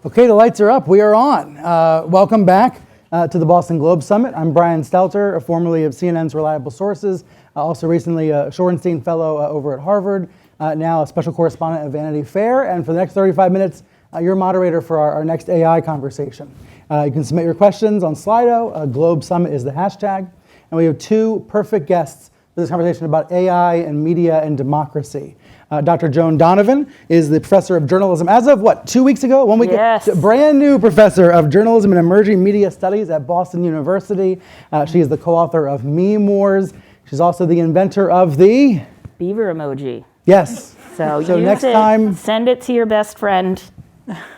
Okay, the lights are up. We are on. Welcome back to the Boston Globe Summit. I'm Brian Stelter, formerly of CNN's Reliable Sources, also recently a Shorenstein Fellow over at Harvard, now a special correspondent of Vanity Fair, and for the next 35 minutes, your moderator for our next AI conversation. You can submit your questions on Slido. Globe Summit is the hashtag, and we have two perfect guests for this conversation about AI and media and democracy. Dr. Joan Donovan is the professor of journalism as of 2 weeks ago? 1 week? Yes. Brand new professor of journalism and emerging media studies at Boston University. She is the co-author of Meme Wars. She's also the inventor of the beaver emoji. Yes. So use next it, time, send it to your best friend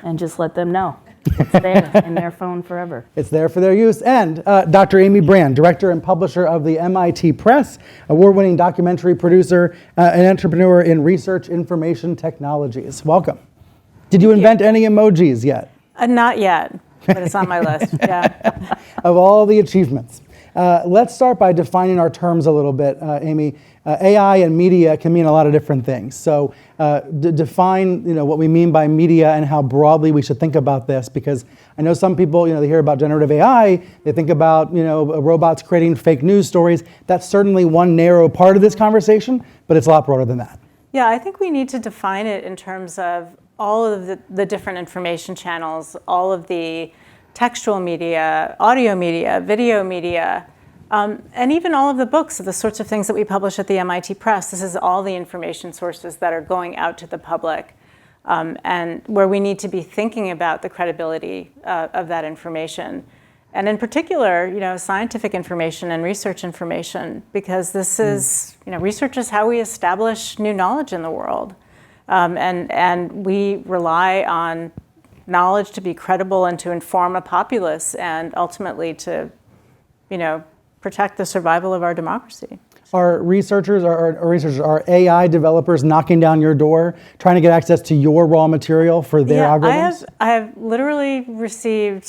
and just let them know. It's there in their phone forever. It's there for their use. And Dr. Amy Brand, director and publisher of the MIT Press, award-winning documentary producer, and entrepreneur in research information technologies. Welcome. Did you invent any emojis yet? Not yet, but it's on my list. Yeah. Of all the achievements. Let's start by defining our terms a little bit, Amy. AI and media can mean a lot of different things. So define what we mean by media and how broadly we should think about this, because I know some people, they hear about generative AI, they think about robots creating fake news stories. That's certainly one narrow part of this conversation, but it's a lot broader than that. Yeah, I think we need to define it in terms of all of the different information channels, all of the textual media, audio media, video media, and even all of the books, the sorts of things that we publish at the MIT Press. This is all the information sources that are going out to the public, and where we need to be thinking about the credibility of that information. And in particular, scientific information and research information, because this is, research is how we establish new knowledge in the world. And we rely on knowledge to be credible and to inform a populace and ultimately to, protect the survival of our democracy. Are researchers, are AI developers knocking down your door, trying to get access to your raw material for their algorithms? I have literally received,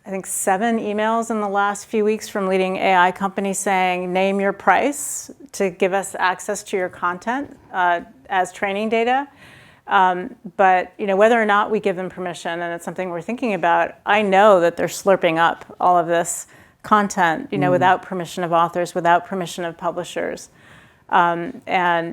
I think, 7 emails in the last few weeks from leading AI companies saying, name your price to give us access to your content as training data. But whether or not we give them permission, and it's something we're thinking about, I know that they're slurping up all of this content, without permission of authors, without permission of publishers. And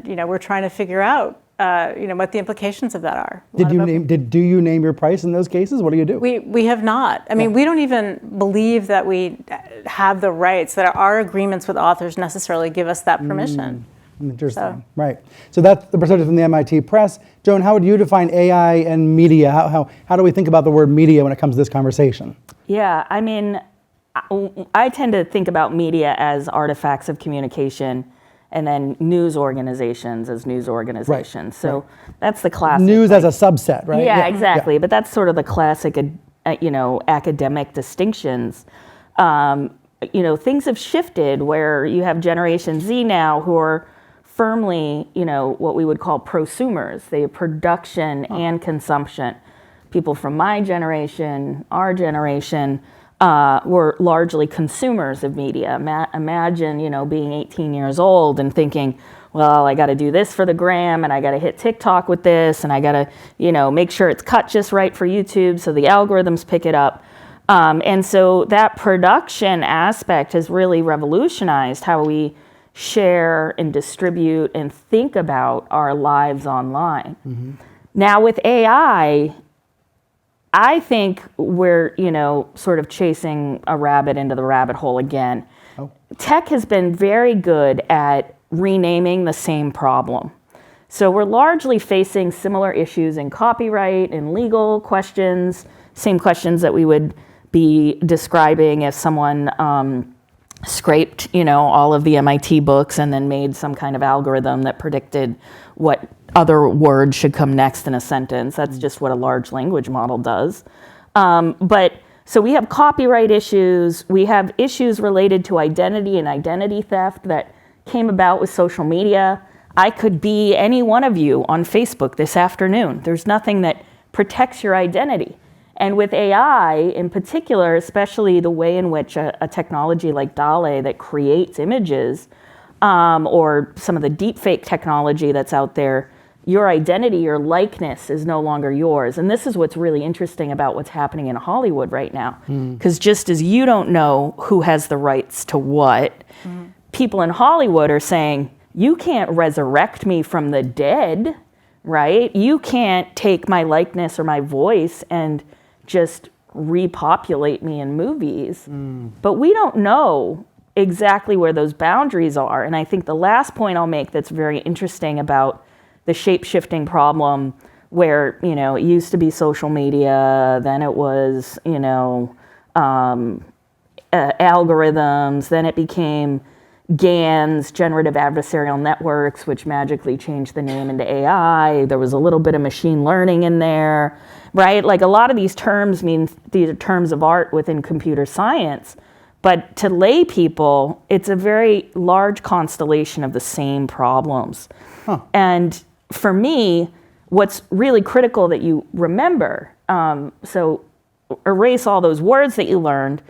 we're trying to figure out, what the implications of that are. Do you name your price in those cases? What do you do? We have not. I mean, we don't even believe that we have the rights, that our agreements with authors necessarily give us that permission. Interesting. Right. So that's the perspective from the MIT Press. Joan, how would you define AI and media? How do we think about the word media when it comes to this conversation? Yeah, I mean, I tend to think about media as artifacts of communication, and then news organizations as news organizations. Right. So that's the classic. News as a subset, right? Yeah, exactly. Yeah. But that's sort of the classic, academic distinctions. Things have shifted where you have Generation Z now who are firmly, what we would call prosumers. They have production and consumption. People from my generation, our generation, were largely consumers of media. Imagine, being 18 years old and thinking, well, I got to do this for the gram, and I got to hit TikTok with this, and I got to, make sure it's cut just right for YouTube so the algorithms pick it up. And so that production aspect has really revolutionized how we share and distribute and think about our lives online. Mm-hmm. Now with AI, I think we're, sort of chasing a rabbit into the rabbit hole again. Oh. Tech has been very good at renaming the same problem. So we're largely facing similar issues in copyright and legal questions, same questions that we would be describing if someone scraped, all of the MIT books and then made some kind of algorithm that predicted what other word should come next in a sentence. That's just what a large language model does. So we have copyright issues. We have issues related to identity and identity theft that came about with social media. I could be any one of you on Facebook this afternoon. There's nothing that protects your identity. And with AI in particular, especially the way in which a technology like DALL-E that creates images, or some of the deepfake technology that's out there, your identity, your likeness is no longer yours. And this is what's really interesting about what's happening in Hollywood right now. Because just as you don't know who has the rights to what, people in Hollywood are saying, you can't resurrect me from the dead, right? You can't take my likeness or my voice and just repopulate me in movies. But we don't know exactly where those boundaries are. And I think the last point I'll make that's very interesting about the shape-shifting problem, where, you know, it used to be social media, then it was, you know, algorithms, then it became GANs, generative adversarial networks, which magically changed the name into AI. There was a little bit of machine learning in there, right? Like, a lot of these terms mean these are terms of art within computer science. But to lay people, it's a very large constellation of the same problems. And for me, what's really critical that you remember, so erase all those words that you learned,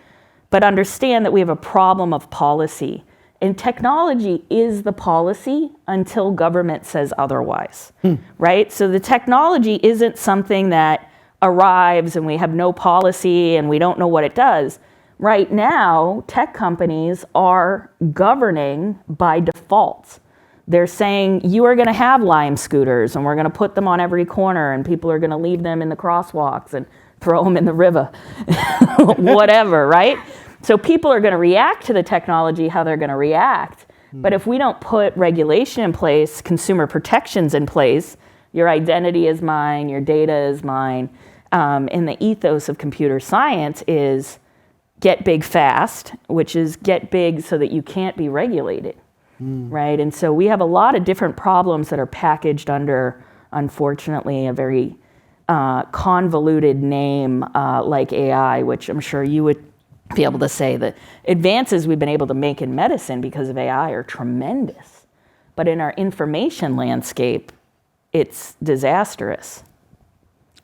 but understand that we have a problem of policy. And technology is the policy until government says otherwise, right? So the technology isn't something that arrives and we have no policy and we don't know what it does. Right now, tech companies are governing by default. They're saying, you are going to have Lime scooters and we're going to put them on every corner and people are going to leave them in the crosswalks and throw them in the river, whatever, right? So people are going to react to the technology how they're going to react. But if we don't put regulation in place, consumer protections in place, your identity is mine, your data is mine, and the ethos of computer science is get big fast, which is get big so that you can't be regulated, right? And so we have a lot of different problems that are packaged under, unfortunately, a very convoluted name like AI, which I'm sure you would be able to say the advances we've been able to make in medicine because of AI are tremendous. But in our information landscape, it's disastrous.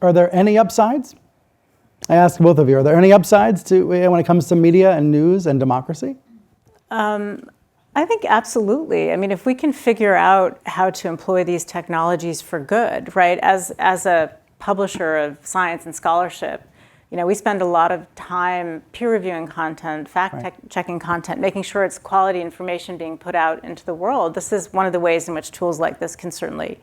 Are there any upsides? I ask both of you, are there any upsides to when it comes to media and news and democracy? I think absolutely. I mean, if we can figure out how to employ these technologies for good, right? As a publisher of science and scholarship, you know, we spend a lot of time peer reviewing content, checking content, making sure it's quality information being put out into the world. This is one of the ways in which tools like this can certainly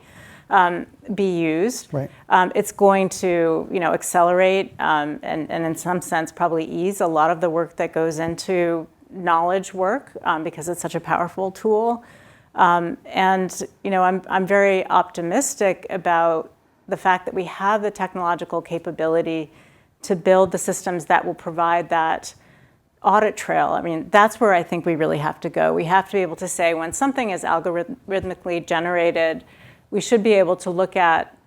be used. Right. It's going to, you know, accelerate and in some sense probably ease a lot of the work that goes into knowledge work because it's such a powerful tool. And, you know, I'm very optimistic about the fact that we have the technological capability to build the systems that will provide that audit trail. I mean, that's where I think we really have to go. We have to be able to say when something is algorithmically generated, we should be able to look at,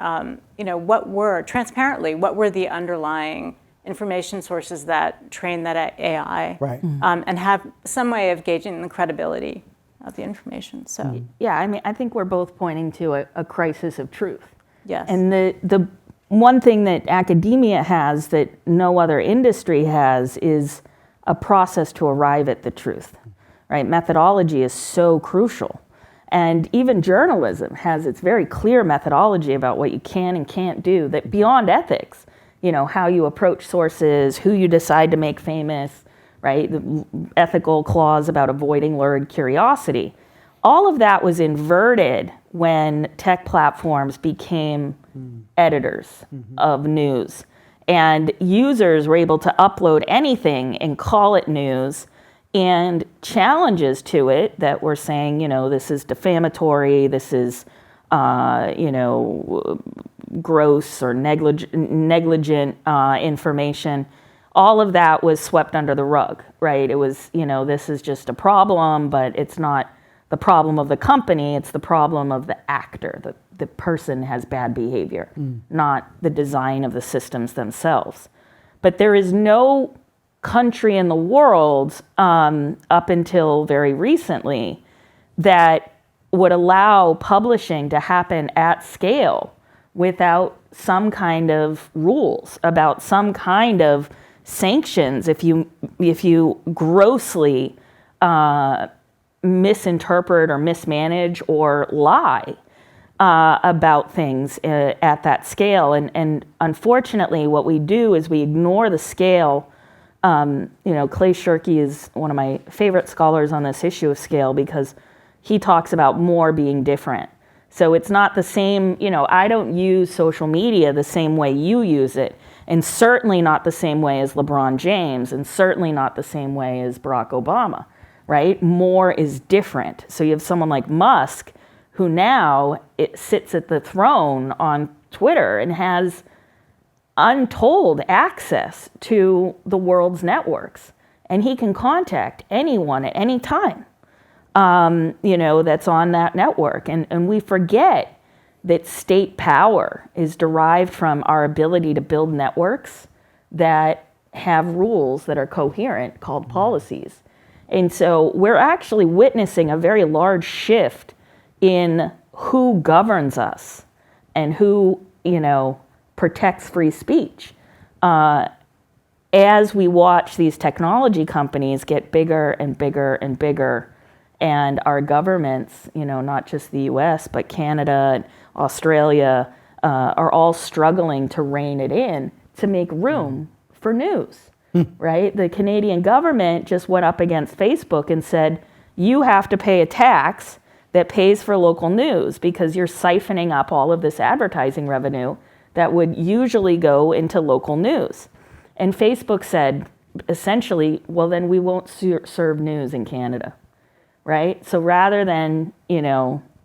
you know, transparently, what were the underlying information sources that train that AI, Right. And have some way of gauging the credibility of the information. So, Yeah, I mean, I think we're both pointing to a crisis of truth. yes. And the one thing that academia has that no other industry has is a process to arrive at the truth, right? Methodology is so crucial. And even journalism has its very clear methodology about what you can and can't do, that beyond ethics, you know, how you approach sources, who you decide to make famous, right? The ethical clause about avoiding lurid curiosity. All of that was inverted when tech platforms became editors of news. And users were able to upload anything and call it news, and challenges to it that were saying, you know, this is defamatory, this is, you know, gross or negligent information. All of that was swept under the rug, right? It was, you know, this is just a problem, but it's not the problem of the company, it's the problem of the actor. The person has bad behavior, not the design of the systems themselves. But there is no country in the world, up until very recently, that would allow publishing to happen at scale without some kind of rules, about some kind of sanctions if you grossly misinterpret or mismanage or lie. about things at that scale. And unfortunately, what we do is we ignore the scale. Clay Shirky is one of my favorite scholars on this issue of scale because he talks about more being different. So it's not the same, I don't use social media the same way you use it, and certainly not the same way as LeBron James, and certainly not the same way as Barack Obama, right? More is different. So you have someone like Musk, who now sits at the throne on Twitter and has untold access to the world's networks. And he can contact anyone at any time, that's on that network. And we forget that state power is derived from our ability to build networks that have rules that are coherent called policies. And so we're actually witnessing a very large shift in who governs us and who, protects free speech. As we watch these technology companies get bigger and bigger and bigger, and our governments, not just the US, but Canada and Australia, are all struggling to rein it in to make room for news, right? The Canadian government just went up against Facebook and said, you have to pay a tax that pays for local news because you're siphoning up all of this advertising revenue that would usually go into local news. And Facebook said, essentially, well, then we won't serve news in Canada, right? So rather than,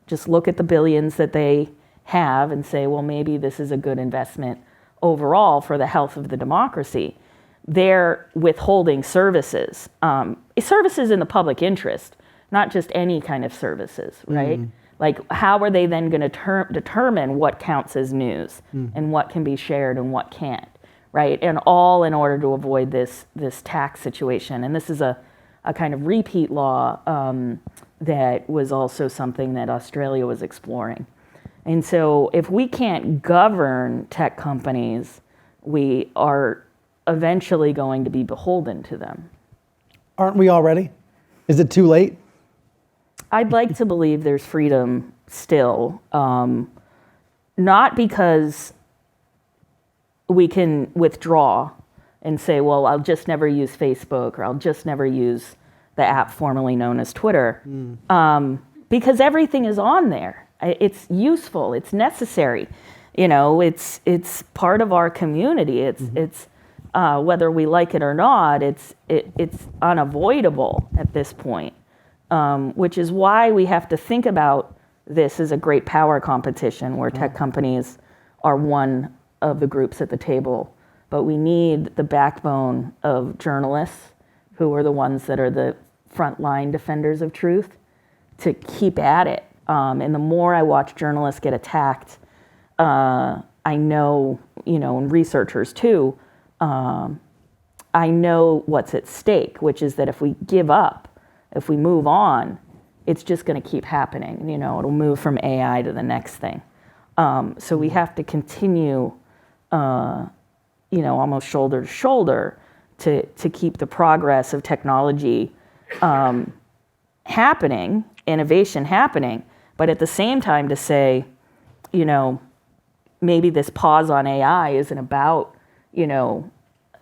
just look at the billions that they have and say, well, maybe this is a good investment overall for the health of the democracy, they're withholding services, services in the public interest, not just any kind of services, right? Like, how are they then going to determine what counts as news and what can be shared and what can't, right? And all in order to avoid this tax situation. And this is a kind of repeat law that was also something that Australia was exploring. And so if we can't govern tech companies, we are eventually going to be beholden to them. Aren't we already? Is it too late? I'd like to believe there's freedom still, not because we can withdraw and say, well, I'll just never use Facebook or I'll just never use the app formerly known as Twitter, because everything is on there. It's useful, it's necessary, it's part of our community. It's whether we like it or not, it's unavoidable at this point. Which is why we have to think about this as a great power competition where tech companies are one of the groups at the table. But we need the backbone of journalists, who are the ones that are the frontline defenders of truth, to keep at it. And the more I watch journalists get attacked, I know, and researchers too, I know what's at stake, which is that if we give up, if we move on, it's just going to keep happening. It'll move from AI to the next thing. So we have to continue, almost shoulder to shoulder to keep the progress of technology happening, innovation happening, but at the same time to say, maybe this pause on AI isn't about,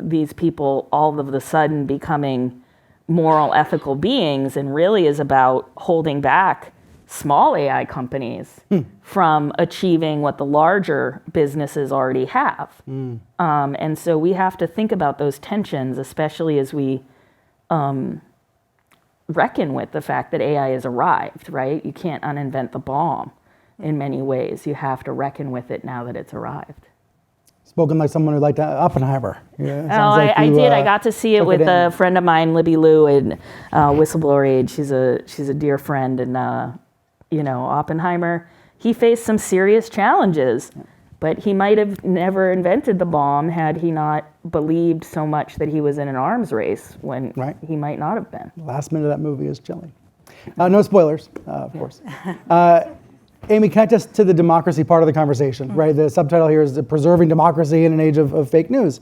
these people all of a sudden becoming moral, ethical beings, and really is about holding back small AI companies from achieving what the larger businesses already have. And so we have to think about those tensions, especially as we reckon with the fact that AI has arrived, right? You can't uninvent the bomb in many ways. You have to reckon with it now that it's arrived. Spoken like someone who liked Oppenheimer. Yeah, I did. I got to see it with a friend of mine, Libby Liu, in Whistleblower Age. She's a dear friend, and Oppenheimer, he faced some serious challenges, but he might have never invented the bomb had he not believed so much that he was in an arms race when he might not have been. The last minute of that movie is chilling. No spoilers, of course. Amy, connect us to the democracy part of the conversation, right? The subtitle here is Preserving Democracy in an Age of Fake News.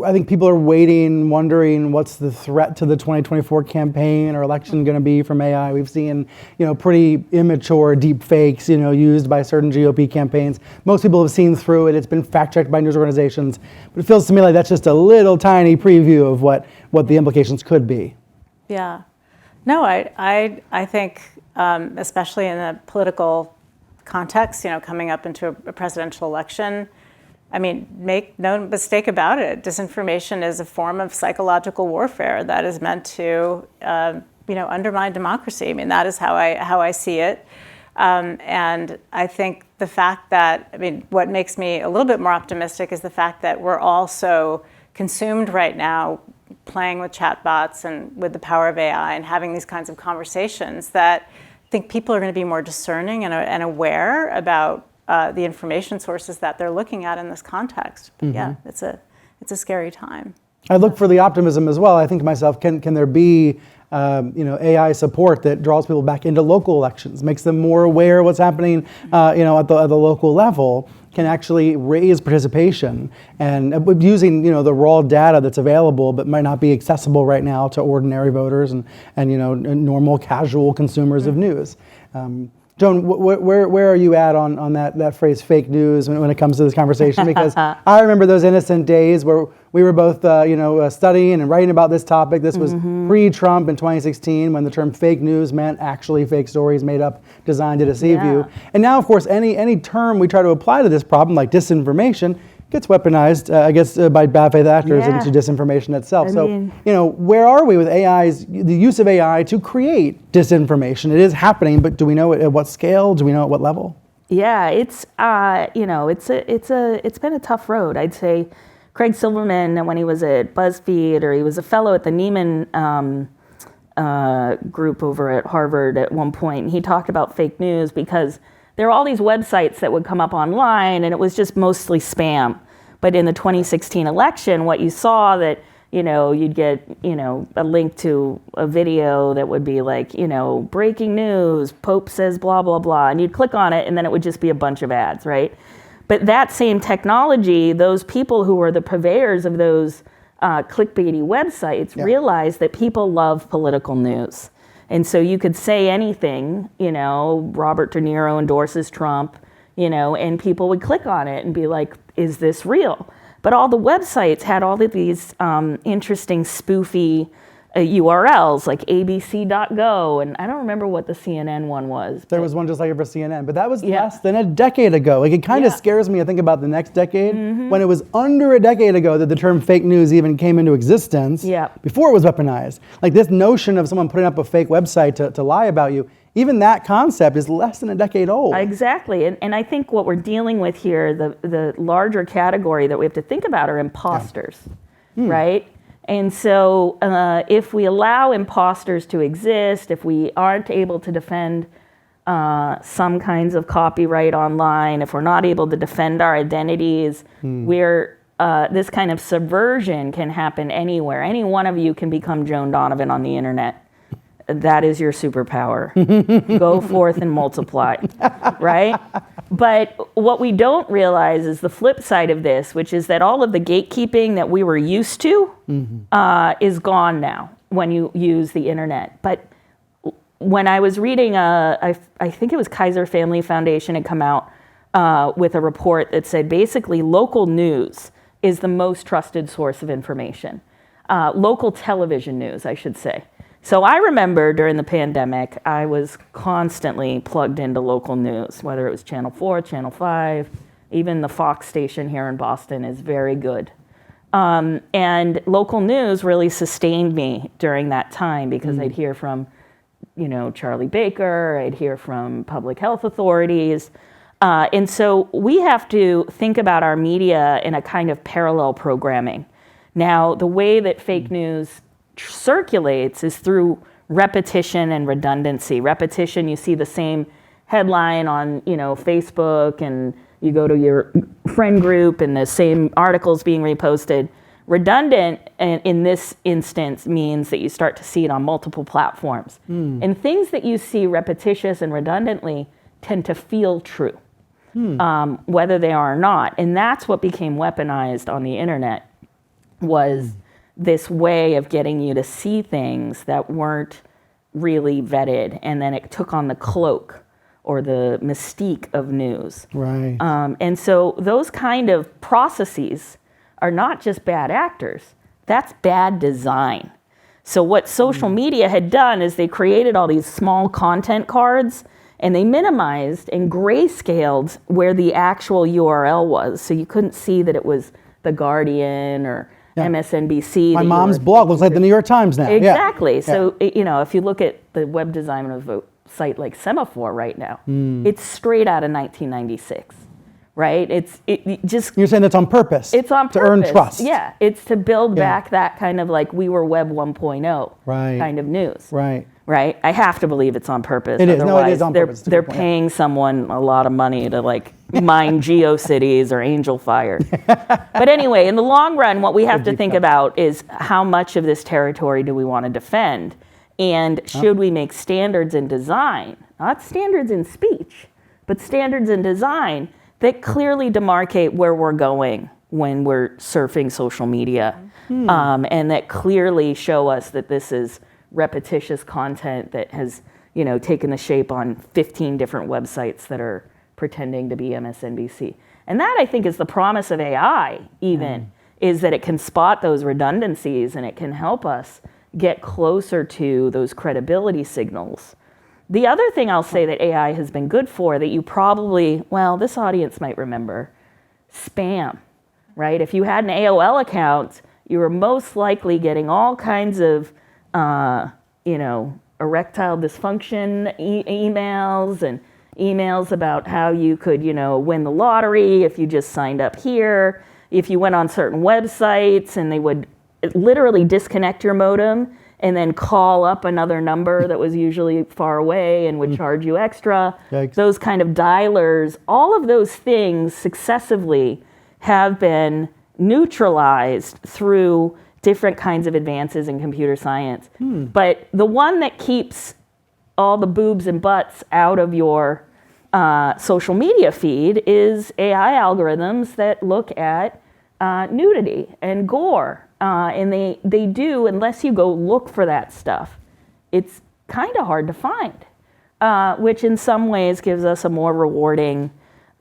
I think people are waiting, wondering what's the threat to the 2024 campaign or election going to be from AI. We've seen, pretty immature deep fakes, used by certain GOP campaigns. Most people have seen through it. It's been fact-checked by news organizations. But it feels to me like that's just a little tiny preview of what the implications could be. Yeah. No, I think, especially in the political context, coming up into a presidential election, I mean, make no mistake about it. Disinformation is a form of psychological warfare that is meant to, undermine democracy. I mean, that is how I see it. And I think the fact that, what makes me a little bit more optimistic is the fact that we're all so consumed right now playing with chatbots and with the power of AI and having these kinds of conversations that I think people are going to be more discerning and aware about the information sources that they're looking at in this context. But yeah, it's a scary time. I look for the optimism as well. I think to myself, can there be AI support that draws people back into local elections, makes them more aware of what's happening, at the local level, can actually raise participation, and using the raw data that's available but might not be accessible right now to ordinary voters and normal casual consumers of news. Joan, where are you at on that phrase fake news when it comes to this conversation? Because I remember those innocent days where we were both studying and writing about this topic. This was pre-Trump in 2016 when the term fake news meant actually fake stories made up, designed to deceive you. And now, of course, any term we try to apply to this problem, like disinformation, gets weaponized, by bad faith actors into disinformation itself. Where are we with the use of AI to create disinformation? It is happening, but do we know at what scale? Do we know at what level? Yeah, it's been a tough road. I'd say Craig Silverman, when he was at BuzzFeed, or he was a fellow at the Nieman group over at Harvard at one point, and he talked about fake news because there are all these websites that would come up online, and it was just mostly spam. But in the 2016 election, what you saw that, you'd get, a link to a video that would be like, breaking news, Pope says blah, blah, blah. And you'd click on it, and then it would just be a bunch of ads, right? But that same technology, those people who were the purveyors of those clickbaity websites realized that people love political news. And so you could say anything, Robert De Niro endorses Trump, and people would click on it and be like, is this real? But all the websites had all of these interesting spoofy URLs like abc.go, and I don't remember what the CNN one was. There was one just like it for CNN, but that was less than a decade ago. Like, it kind of scares me to think about the next decade, when it was under a decade ago that the term fake news even came into existence, before it was weaponized. Like, this notion of someone putting up a fake website to lie about you, even that concept is less than a decade old. Exactly, and I think what we're dealing with here, the larger category that we have to think about are imposters, right? And so if we allow imposters to exist, if we aren't able to defend some kinds of copyright online, if we're not able to defend our identities, this kind of subversion can happen anywhere. Any one of you can become Joan Donovan on the internet. That is your superpower. Go forth and multiply, right? But what we don't realize is the flip side of this, which is that all of the gatekeeping that we were used to is gone now when you use the internet. But when I was reading, I think it was Kaiser Family Foundation had come out with a report that said basically local news is the most trusted source of information. Local television news, I should say. So I remember during the pandemic, I was constantly plugged into local news, whether it was Channel 4, Channel 5, even the Fox station here in Boston is very good. And local news really sustained me during that time because I'd hear from, Charlie Baker, I'd hear from public health authorities. And so we have to think about our media in a kind of parallel programming. Now, the way that fake news circulates is through repetition and redundancy. Repetition, you see the same headline on, Facebook, and you go to your friend group and the same articles being reposted. Redundant in this instance means that you start to see it on multiple platforms. And things that you see repetitious and redundantly tend to feel true, whether they are or not. And that's what became weaponized on the internet. was this way of getting you to see things that weren't really vetted, and then it took on the cloak or the mystique of news. Right. And so those kind of processes are not just bad actors, that's bad design. So what social media had done is they created all these small content cards, and they minimized and grayscaled where the actual URL was. So you couldn't see that it was The Guardian or MSNBC. My mom's blog looks like the New York Times now. Exactly. Yeah. So, if you look at the web design of a site like Semaphore right now, it's straight out of 1996, right? It just... You're saying that's on purpose? It's on to purpose. earn trust. Yeah, it's to build back that kind of like we were Web 1.0 Right. kind of news. Right. Right? I have to believe it's on purpose. It is. No, it is Otherwise, on purpose. It's a they're good point, paying someone a lot of money to like mine GeoCities or Angel Fire. But anyway, in the long run, what we have to think about is how much of this territory do we want to defend? And should we make standards in design, not standards in speech, but standards in design that clearly demarcate where we're going when we're surfing social media, and that clearly show us that this is repetitious content that has, taken the shape on 15 different websites that are pretending to be MSNBC. And that, I think, is the promise of AI, even, is that it can spot those redundancies and it can help us get closer to those credibility signals. The other thing I'll say that AI has been good for that you probably, this audience might remember, spam, right? If you had an AOL account, you were most likely getting all kinds of erectile dysfunction emails and emails about how you could, win the lottery if you just signed up here, if you went on certain websites, and they would literally disconnect your modem and then call up another number that was usually far away and would charge you extra. Yikes. Those kind of dialers, all of those things successively have been neutralized through different kinds of advances in computer science. But the one that keeps all the boobs and butts out of your social media feed is AI algorithms that look at nudity and gore. And they do, unless you go look for that stuff, it's kind of hard to find, which in some ways gives us a more rewarding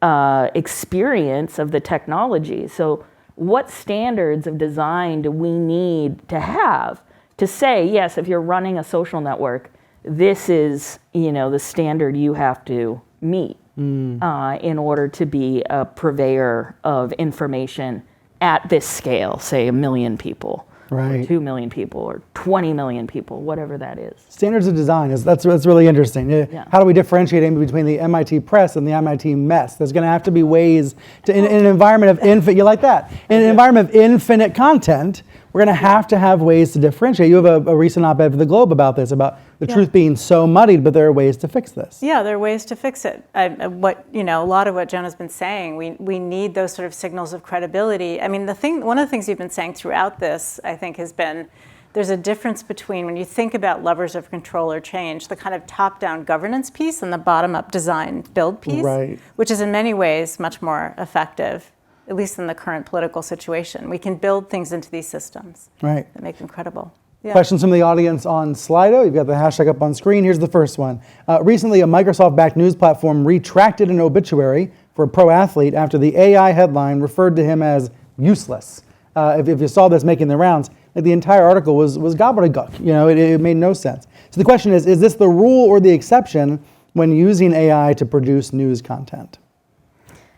experience of the technology. So what standards of design do we need to have to say, yes, if you're running a social network, this is, the standard you have to meet in order to be a purveyor of information at this scale, say 1 million people, Right. or 2 million people, or 20 million people, whatever that is. Standards of design that's really interesting. Yeah. How do we differentiate between the MIT press and the MIT mess? There's going to have to be ways to, in an environment of you like that, in an environment of infinite content, we're going to have ways to differentiate. You have a recent op-ed for the Globe about this, about the truth being so muddied, but there are ways to fix this. Yeah, there are ways to fix it. A lot of what Jonah's been saying, we need those sort of signals of credibility. I mean, one of the things you've been saying throughout this, I think, has been there's a difference between when you think about levers of control or change, the kind of top-down governance piece and the bottom-up design build piece, Right. which is in many ways much more effective, at least in the current political situation. We can build things into these systems Right. that make them credible. Yeah. Questions from the audience on Slido. You've got the hashtag up on screen. Here's the first one. Recently, a Microsoft-backed news platform retracted an obituary for a pro athlete after the AI headline referred to him as useless. If you saw this making the rounds, the entire article was gobbledygook. It made no sense. So the question is this the rule or the exception when using AI to produce news content?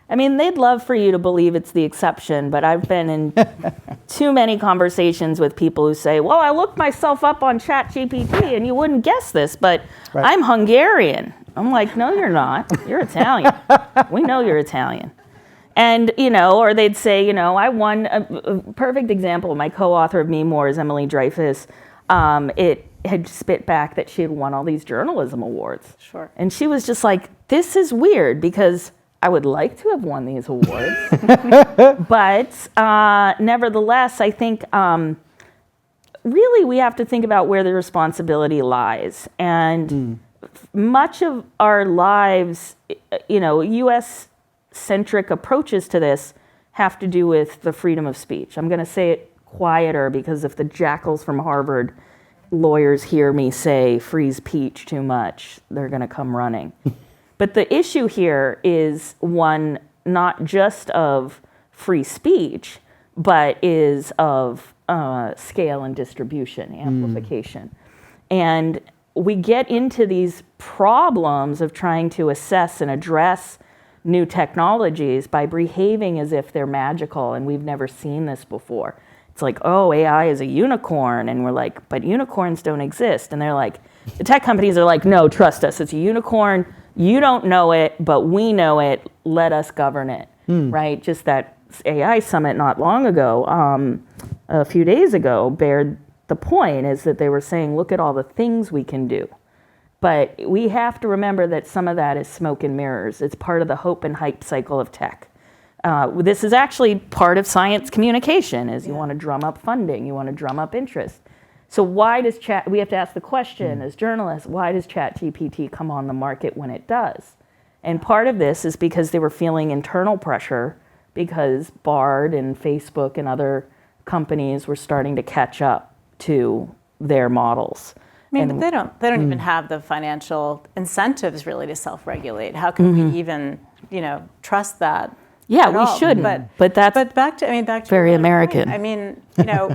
I mean, they'd love for you to believe it's the exception, but I've been in too many conversations with people who say, well, I looked myself up on ChatGPT and you wouldn't guess this, but Right. I'm Hungarian. I'm like, no, you're not. You're Italian. We know you're Italian. And, or they'd say, I won a perfect example. My co-author of Me More is Emily Dreyfus. It had spit back that she had won all these journalism awards. Sure. And she was just like, this is weird because I would like to have won these awards. But nevertheless, I think really we have to think about where the responsibility lies. And much of our lives, U.S.-centric approaches to this have to do with the freedom of speech. I'm going to say it quieter, because if the jackals from Harvard lawyers hear me say freeze peach too much, they're going to come running. But the issue here is one not just of free speech, but is of scale and distribution, amplification. And we get into these problems of trying to assess and address new technologies by behaving as if they're magical and we've never seen this before. It's like, oh, AI is a unicorn. And we're like, but unicorns don't exist. And they're like, the tech companies are like, no, trust us, it's a unicorn. You don't know it, but we know it. Let us govern it, right? Just that AI summit not long ago, a few days ago, bared the point is that they were saying, look at all the things we can do. But we have to remember that some of that is smoke and mirrors. It's part of the hope and hype cycle of tech. This is actually part of science communication, is you want to drum up funding, you want to drum up interest. So why does we have to ask the question as journalists, why does ChatGPT come on the market when it does? And part of this is because they were feeling internal pressure because Bard and Facebook and other companies were starting to catch up to their models. I mean, but they don't even have the financial incentives really to self-regulate. How can we even, trust that? Yeah, at we all? shouldn't. But that's back to very your American. point. I mean,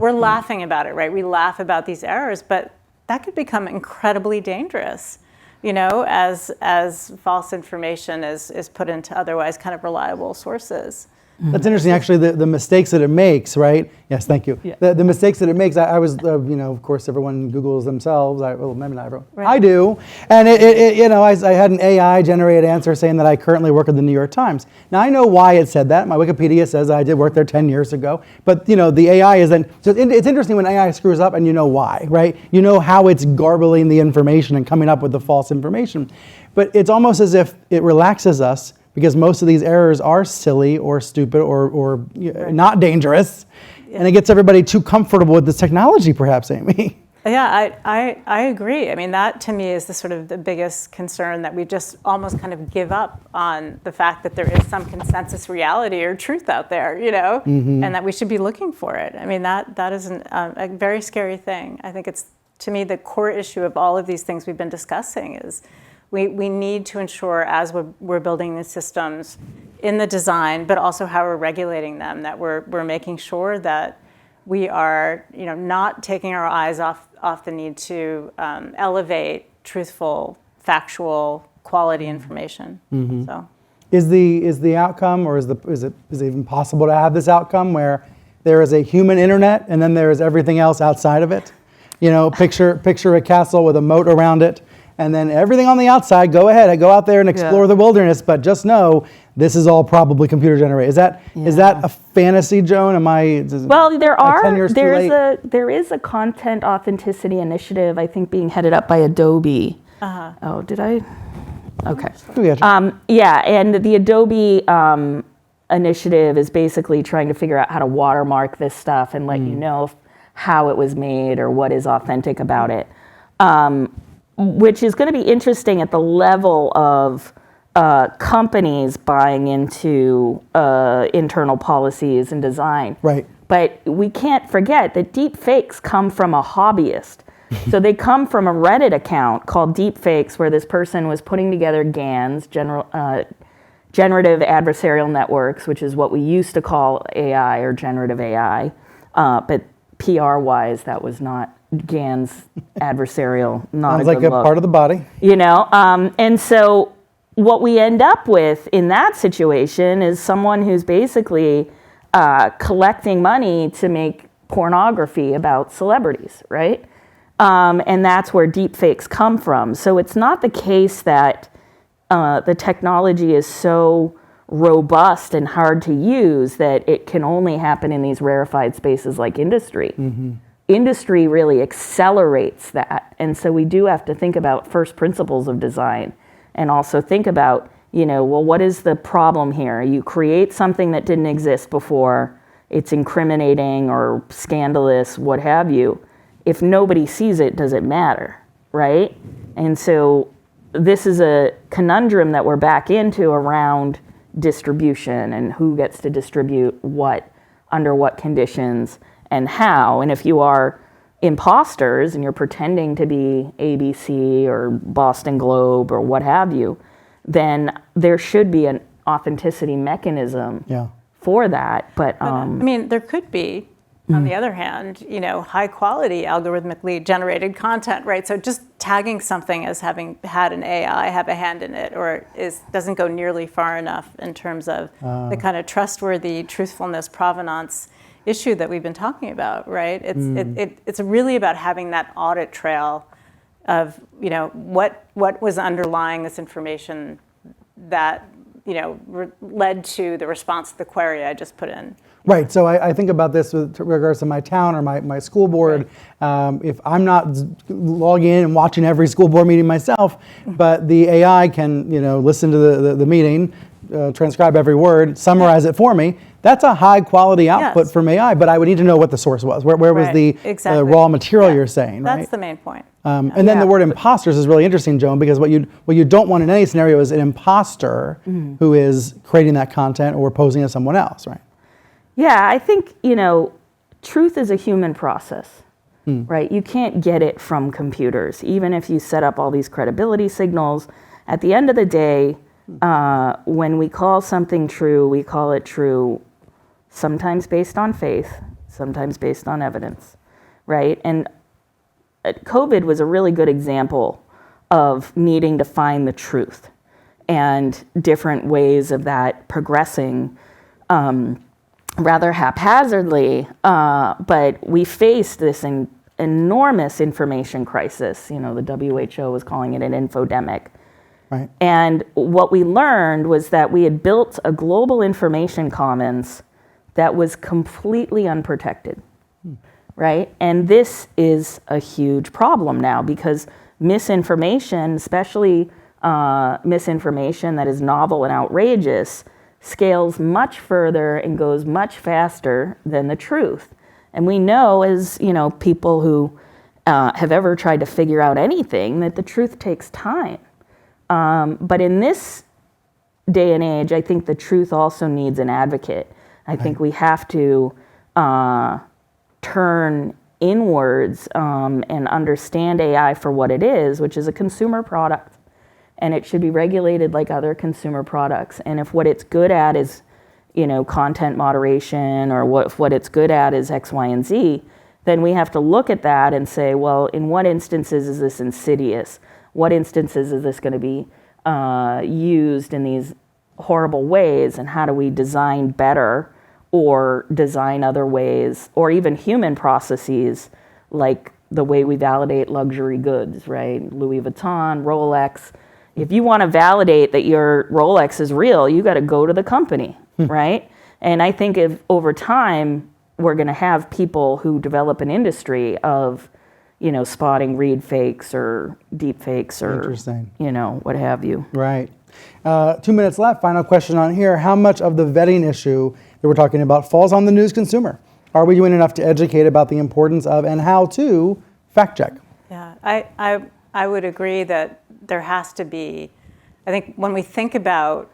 we're laughing about it, right? We laugh about these errors, but that could become incredibly dangerous, as false information is put into otherwise kind of reliable sources. That's interesting, actually, the mistakes that it makes, right? Yes, thank you. Yeah. The mistakes that it makes, I was, of course, everyone Googles themselves. Well, maybe not everyone. Right. I do. And, I had an AI-generated answer saying that I currently work at the New York Times. Now, I know why it said that. My Wikipedia says I did work there 10 years ago. But, the AI isn't. So it's interesting when AI screws up and you know why, right? You know how it's garbling the information and coming up with the false information. But it's almost as if it relaxes us, because most of these errors are silly or stupid or not dangerous. Yeah. And it gets everybody too comfortable with this technology, perhaps, Amy. Yeah, I agree. I mean, that to me is the sort of the biggest concern, that we just almost kind of give up on the fact that there is some consensus reality or truth out there, and that we should be looking for it. I mean, that is a very scary thing. I think it's, to me, the core issue of all of these things we've been discussing is we need to ensure, as we're building these systems, in the design, but also how we're regulating them, that we're making sure that we are, not taking our eyes off the need to elevate truthful, factual, quality information. Mm-hmm. So, is the outcome, or is it even possible to have this outcome where there is a human internet and then there is everything else outside of it? Picture a castle with a moat around it. And then everything on the outside, go ahead, go out there and explore the wilderness, but just know this is all probably computer generated. Is that a fantasy, Joan? Well, there is a content authenticity initiative, I think, being headed up by Adobe. Uh-huh. Oh, did I? Okay. And the Adobe initiative is basically trying to figure out how to watermark this stuff and let you know how it was made or what is authentic about it. Which is going to be interesting at the level of companies buying into internal policies and design. Right. But we can't forget that deep fakes come from a hobbyist. So they come from a Reddit account called Deepfakes, where this person was putting together GANs, generative adversarial networks, which is what we used to call AI or generative AI. But PR-wise, that was not GAN's adversarial, not Sounds a good like look. A part of the body. And so what we end up with in that situation is someone who's basically collecting money to make pornography about celebrities, right? And that's where deepfakes come from. So it's not the case that the technology is so robust and hard to use that it can only happen in these rarefied spaces like industry. Mm-hmm. Industry really accelerates that. And so we do have to think about first principles of design and also think about, what is the problem here? You create something that didn't exist before, it's incriminating or scandalous, what have you. If nobody sees it, does it matter, right? And so this is a conundrum that we're back into around distribution and who gets to distribute what, under what conditions. and how. And if you are imposters and you're pretending to be ABC or Boston Globe or what have you, then there should be an authenticity mechanism for that. But I mean, there could be, on the other hand, high quality algorithmically generated content, right? So just tagging something as having had an AI have a hand in it, or doesn't go nearly far enough in terms of the kind of trustworthy truthfulness provenance issue that we've been talking about, right? It's really about having that audit trail of what was underlying this information that led to the response to the query I just put in. Right. So I think about this with regards to my town or my school board. Right. If I'm not logging in and watching every school board meeting myself, but the AI can listen to the meeting, transcribe every word, summarize it for me. That's a high quality output from AI, but I would need to know what the source was. Where was the raw material you're saying, right? That's the main point. And then the word imposters is really interesting, Joan, because what you don't want in any scenario is an imposter who is creating that content or posing as someone else, right? Yeah, I think, truth is a human process, right? You can't get it from computers. Even if you set up all these credibility signals, at the end of the day, when we call something true, we call it true sometimes based on faith, sometimes based on evidence, right? And COVID was a really good example of needing to find the truth and different ways of that progressing rather haphazardly, but we faced this enormous information crisis. The WHO was calling it an infodemic. Right. And what we learned was that we had built a global information commons that was completely unprotected, right? And this is a huge problem now because misinformation, especially misinformation that is novel and outrageous, scales much further and goes much faster than the truth. And we know, as people who have ever tried to figure out anything, that the truth takes time. But in this day and age, I think the truth also needs an advocate. I think we have to turn inwards and understand AI for what it is, which is a consumer product. And it should be regulated like other consumer products. And if what it's good at is, content moderation, or what it's good at is X, Y, and Z, then we have to look at that and say, well, in what instances is this insidious? What instances is this going to be used in these horrible ways? And how do we design better or design other ways, or even human processes like the way we validate luxury goods, right? Louis Vuitton, Rolex. If you want to validate that your Rolex is real, you got to go to the company, right? And I think if over time we're going to have people who develop an industry of, spotting read fakes or deep fakes or, what have you. Right. 2 minutes left. Final question on here. How much of the vetting issue that we're talking about falls on the news consumer? Are we doing enough to educate about the importance of and how to fact check? Yeah, I would agree that there has to be, I think when we think about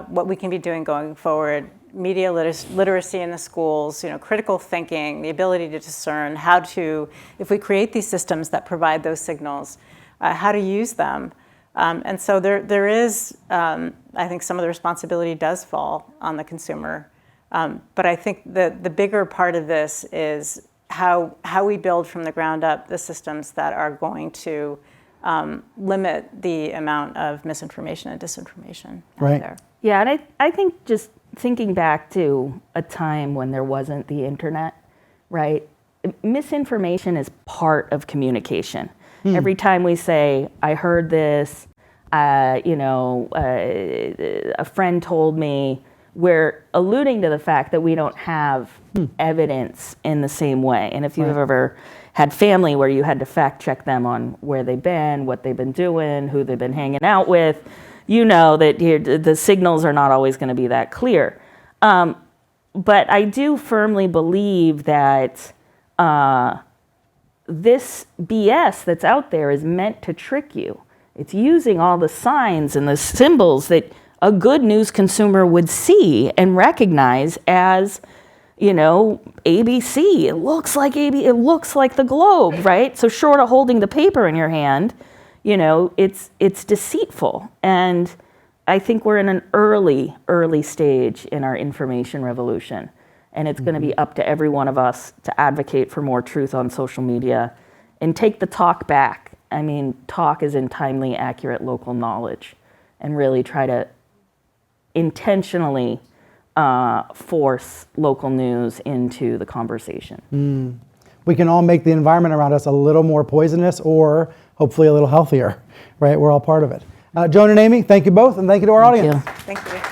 what we can be doing going forward, media literacy in the schools, critical thinking, the ability to discern how to, if we create these systems that provide those signals, how to use them. And so there is, I think some of the responsibility does fall on the consumer. But I think the bigger part of this is how we build from the ground up the systems that are going to limit the amount of misinformation and disinformation out there. Yeah, and I think just thinking back to a time when there wasn't the internet, right? Misinformation is part of communication. Every time we say, I heard this, a friend told me, we're alluding to the fact that we don't have evidence in the same way. And if you've ever had family where you had to fact check them on where they've been, what they've been doing, who they've been hanging out with, you know that the signals are not always going to be that clear. But I do firmly believe that this BS that's out there is meant to trick you. It's using all the signs and the symbols that a good news consumer would see and recognize as, ABC. It looks like It looks like the Globe, right? So short of holding the paper in your hand, it's deceitful. And I think we're in an early stage in our information revolution. And it's going to be up to every one of us to advocate for more truth on social media and take the talk back. I mean, talk is in timely, accurate local knowledge, and really try to intentionally force local news into the conversation. We can all make the environment around us a little more poisonous or hopefully a little healthier, right? We're all part of it. Joan and Amy, thank you both, and thank you to our audience. You. Thank you.